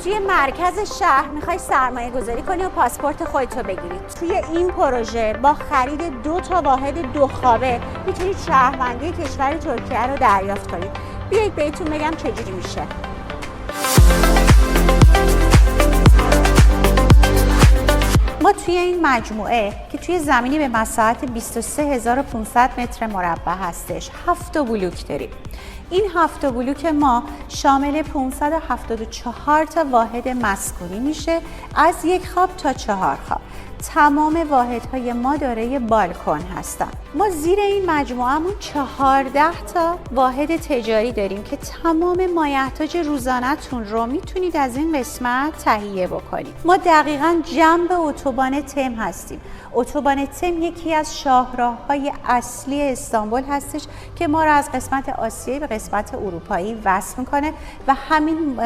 توی مرکز شهر میخوای سرمایه گذاری کنی و پاسپورت خودتو بگیری. توی این پروژه با خرید 2 تا واحد 2 خوابه میتونید شهروندی کشور ترکیه رو دریافت کنید. بیایید بهتون بگم چجوری میشه. ما توی این مجموعه که توی زمینی به مساحت 23500 متر مربع هستش 7 بلوک داریم. این 7 بلوک ما شامل 574 تا واحد مسکونی میشه، از 1 خواب تا 4 خواب. تمام واحدهای ما دارای بالکن هستن. ما زیر این مجموعهمون 14 تا واحد تجاری داریم که تمام مایحتاج روزانه‌تون رو میتونید از این قسمت تهیه بکنید. ما دقیقاً جنب اتوبان تم هستیم. اتوبان تم یکی از شاهراه‌های اصلی استانبول هستش که ما رو از قسمت آسیایی به قسمت اروپایی وصل میکنه و همین